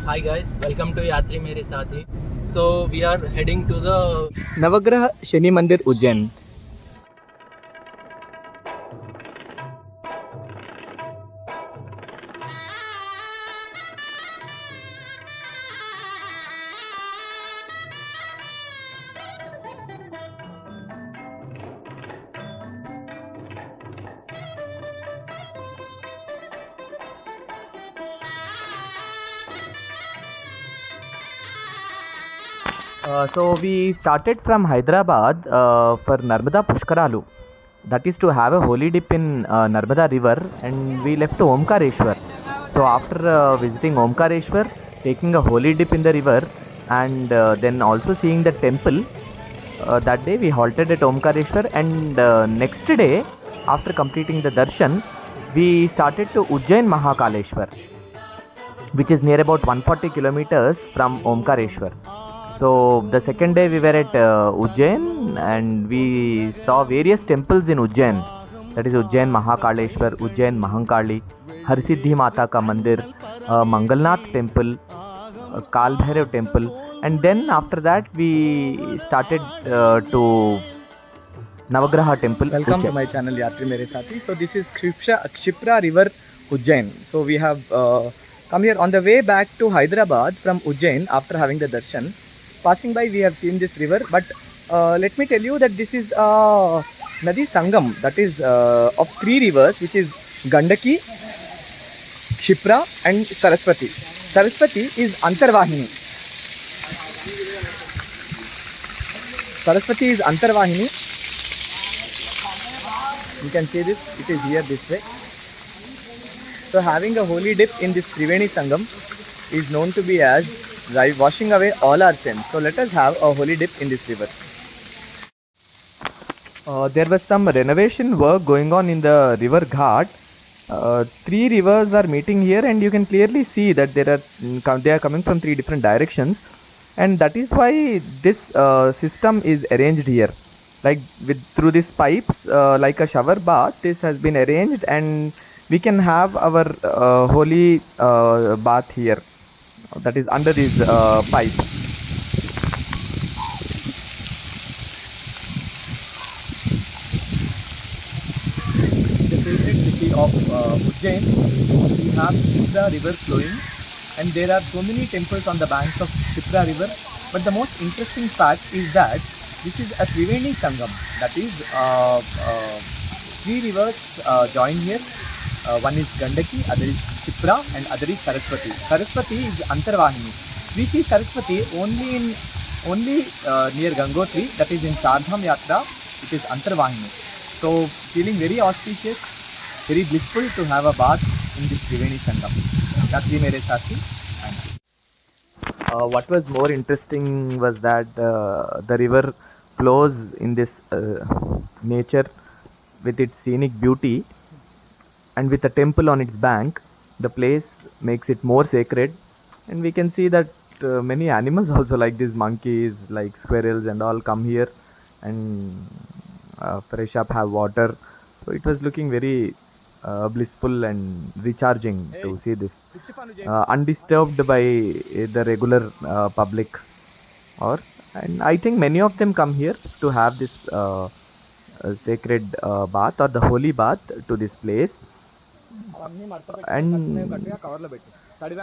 Hi guys, welcome to Yatri Mere Sathi. So we are heading to the नवग्रह शनि मंदिर Ujjain. So we started from Hyderabad for Narmada Pushkaralu. That is to have a holy dip in Narmada river, and we left to Omkareshwar. So after visiting Omkareshwar, taking a holy dip in the river, and then also seeing the temple, that day we halted at Omkareshwar, and next day, after completing the darshan, we started to Ujjain Mahakaleshwar, which is near about 140 kilometers from Omkareshwar. So the second day we were at Ujjain, and we saw various temples in Ujjain. That is Ujjain Mahakaleshwar, Ujjain Mahankali, Harsiddhi Mata ka Mandir, Mangalnath temple, Kal Bhairav temple, and then after that we started to Navagraha temple. Welcome to Ujjain. my channel Yatri Mere Sathi. So this is Kshipra River Ujjain. So we have come here on the way back to Hyderabad from Ujjain after having the darshan. Passing by we have seen this river, but let me tell you that this is Nadi Sangam, that is of three rivers, which is Gandaki, Kshipra and Saraswati. Saraswati is Antarvahini. Saraswati is Antarvahini. You can see this, it is here this way. So having a holy dip in this Triveni Sangam is known to be as washing away all our sins. So let us have a holy dip in this river. There was some renovation work going on in the river Ghat. Three rivers are meeting here, and you can clearly see that they are coming from three different directions, and that is why this system is arranged here. Like through these pipes, like a shower bath, this has been arranged, and we can have our holy bath here. That is under these pipes. The favorite city of Ujjain, we have Shipra river flowing, and there are so many temples on the banks of Shipra river. But the most interesting fact is that this is a Triveni Sangam. That is three rivers join here. One is Gandaki, other is Shipra, and other is Saraswati. Saraswati is Antarvahini. We see Saraswati only near Gangotri, that is in Chardham Yatra. It is Antarvahini. So feeling very auspicious, very blissful to have a bath in this Triveni Sangam. Yatri Mere Sathi. What was more interesting was that the river flows in this nature with its scenic beauty, and with a temple on its bank. The place makes it more sacred, and we can see that many animals also, like these monkeys, like squirrels and all, come here and fresh up, have water. So it was looking very blissful and recharging to see this, undisturbed by the regular public. And I think many of them come here to have this sacred bath or the holy bath to this place. And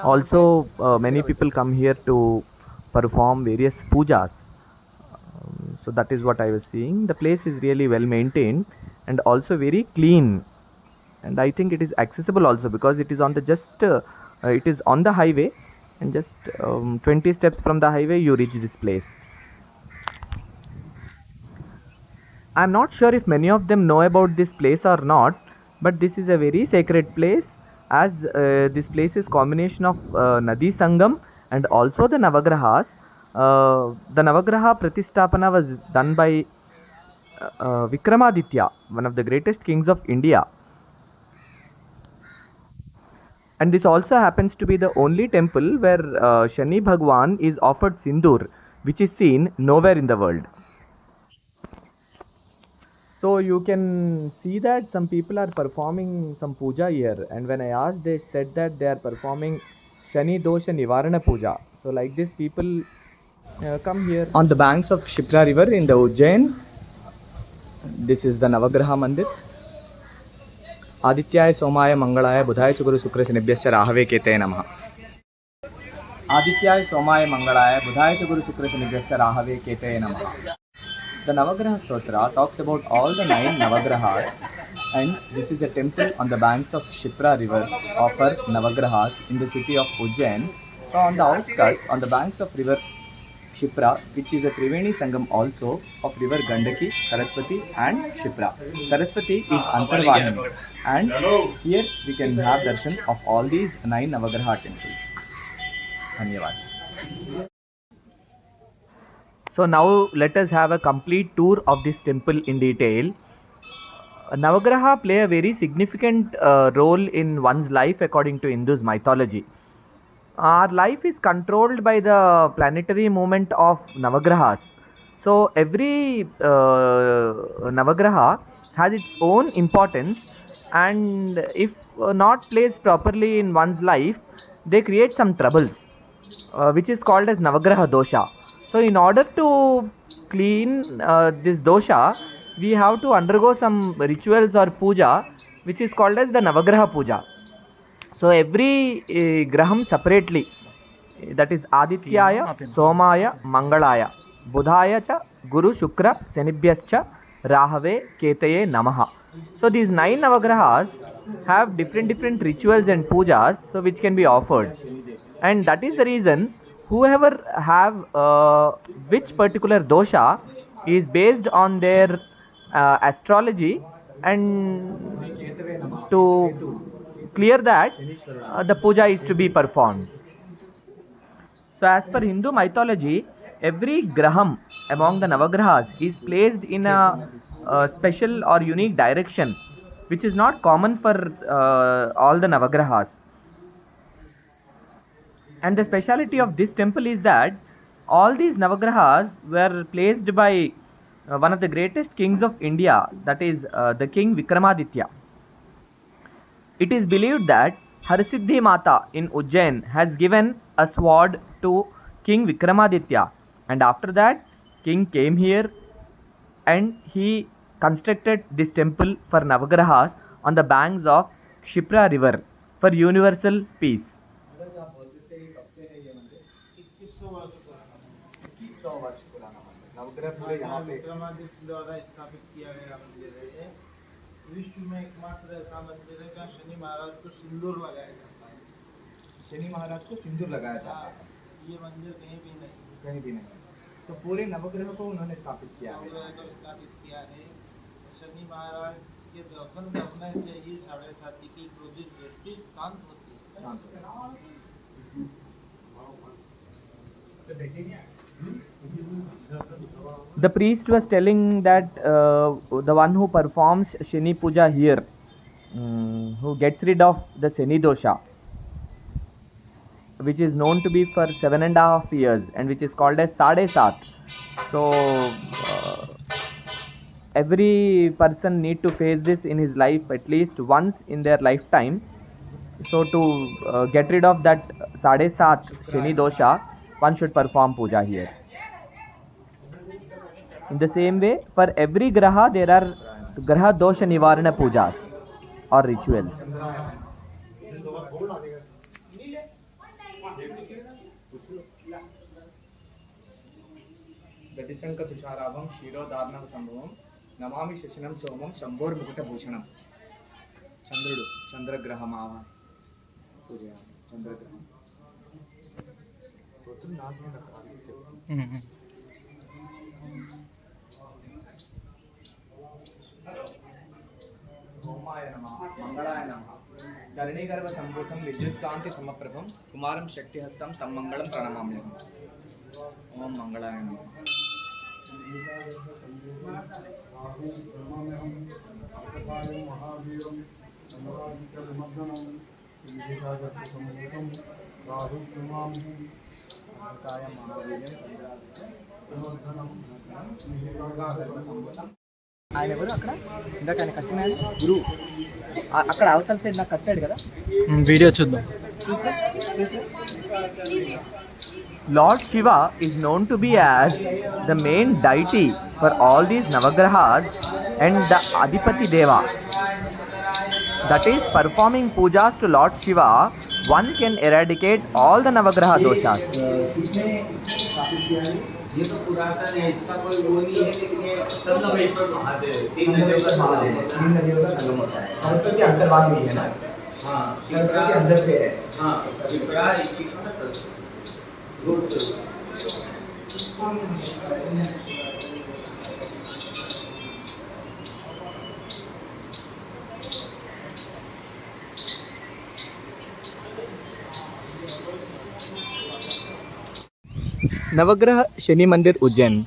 also many people come here to perform various pujas. So that is what I was seeing. The place is really well maintained and also very clean, and I think it is accessible also, because it is on the it is on the highway, and just 20 steps from the highway you reach this place. I'm not sure if many of them know about this place or not, but this is a very sacred place, as this place is combination of Nadi Sangam and also the Navagrahas. The Navagraha Pratistapana was done by Vikramaditya, one of the greatest kings of India. And this also happens to be the only temple where Shani Bhagwan is offered sindoor, which is seen nowhere in the world. So you can see that some people are performing some puja here, and when I asked, they said that they are performing Shani Dosha Nivarana Puja. So like this people come here. On the banks of Kshipra river in the Ujjain, this is the Navagraha Mandir. Adityaya Somaya Mangalaya Budhaya Chuguru Sukra Shinibhyascha Rahave Kete Namaha. Adityaya Somaya Mangalaya Budhaya Chuguru Sukra Shinibhyascha Rahave Kete Namaha. The Navagraha Stotra talks about all the 9 Navagrahas, and this is a temple on the banks of Kshipra river offer Navagrahas in the city of Ujjain. So on the outskirts, on the banks of river Kshipra, which is a Triveni Sangam also of river Gandaki, Saraswati and Kshipra. Saraswati is Antarvahini, and here we can have darshan of all these 9 Navagraha temples. Dhanyavad. So now let us have a complete tour of this temple in detail. Navagraha play a very significant role in one's life according to Hindu's mythology. Our life is controlled by the planetary movement of Navagrahas. So every Navagraha has its own importance, and if not placed properly in one's life, they create some troubles, which is called as Navagraha dosha. So in order to clean this dosha, we have to undergo some rituals or puja, which is called as the Navagraha puja. So every graham separately, that is Adityaya, Somaya, Mangalaya, Budhaya cha, Guru, Shukra, Shenibhyascha, Rahave, Ketaye, Namaha. So these 9 Navagrahas have different rituals and pujas, so which can be offered. And that is the reason whoever have which particular dosha is based on their astrology, and to clear that the puja is to be performed. So as per Hindu mythology, every graham among the Navagrahas is placed in a special or unique direction, which is not common for all the Navagrahas. And the speciality of this temple is that all these Navagrahas were placed by one of the greatest kings of India, that is the king Vikramaditya. It is believed that Harsiddhi Mata in Ujjain has given a sword to King Vikramaditya, and after that king came here and he constructed this temple for Navagrahas on the banks of Kshipra river for universal peace. Vikramaditya द्वारा स्थापित किया गया मंदिर है ये। विश्व में एकमात्र ऐसा मंदिर है जहाँ शनि महाराज को सिंदूर लगाया जाता है। शनि महाराज को सिंदूर लगाया जाता है। ये मंदिर कहीं भी नहीं, कहीं भी नहीं। तो पूरे नवग्रह को उन्होंने स्थापित किया है। स्थापित किया है। शनि महाराज के दर्शन करने से ही 7.5 की क्रोधित दृष्टि शांत होती है। शांत The priest was telling that the one who performs Shani Puja here, who gets rid of the Shani dosha, which is known to be for 7.5 years and which is called as Sade Saat. So every person need to face this in his life at least once in their lifetime. So to get rid of that Sade Saat Shani dosha, one should perform puja here. In the same way, for every graha there are graha dosha nivarana pujas or rituals. गतिशंक तुषाराभम क्षीरोदार्णव संभवम Namami शशिनम सोमम शंभोर मुकुट भूषणम. चंद्रुడు चंद्रग्रहम आवा पूजया चंद्रग्रहम स्तोत्रम नास्ति नकारि ओमाय नमः मंगलाय नमः धरणीगर्भ संभूतं विद्युत्कांति समप्रभं कुमारं शक्तिहस्तं तं मंगलं प्रणमाम्यहम्. ओम मंगलाय नमः. ఆయన ఎవరు అక్కడ ఇందాక ఆయన కట్టిన గురువు అక్కడ అవతల సైడ్ నాకు కట్టాడు కదా. వీడియో చూద్దాం. చూసా Lord Shiva is known to be as the main deity for all these Navagrahas and the Adipati Deva. That is, performing pujas to Lord Shiva, one can eradicate all the Navagraha doshas. ये तो पुरातन है, इसका कोई वो नहीं है, लेकिन ये संगमेश्वर महादेव, तीन नदियों का संगम होता है। तीन नदियों का संगम होता है। सरस्वती अंतर्भाग में है ना? हाँ, सरस्वती अंदर से है। हाँ, शिप्रा ऋषि का सरस्वती गुप्त। नवग्रह शनि मंदिर उज्जैन।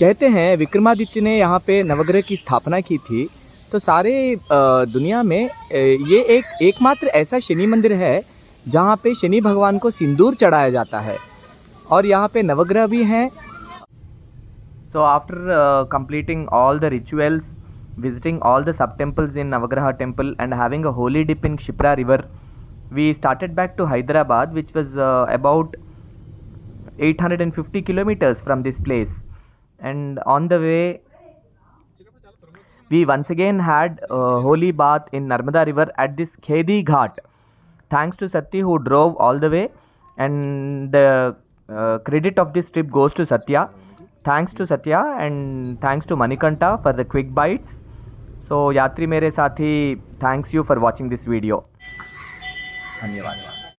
कहते हैं विक्रमादित्य ने यहाँ पे नवग्रह की स्थापना की थी, तो सारे दुनिया में ये एकमात्र ऐसा शनि मंदिर है जहाँ पे शनि भगवान को सिंदूर चढ़ाया जाता है और यहाँ पे नवग्रह भी हैं। So after completing all the rituals, visiting all the sub-temples in Navagraha temple and having a holy dip in Kshipra river, we started back to Hyderabad, which was about 850 kilometers from this place. And on the way, we once again had a holy bath in Narmada river at this Khedi Ghat. Thanks to Satya who drove all the way, and the credit of this trip goes to Satya. Thanks to Satya and thanks to Manikanta for the quick bites. So Yatri Mere Sathi, thanks you for watching this video. धन्यवाद।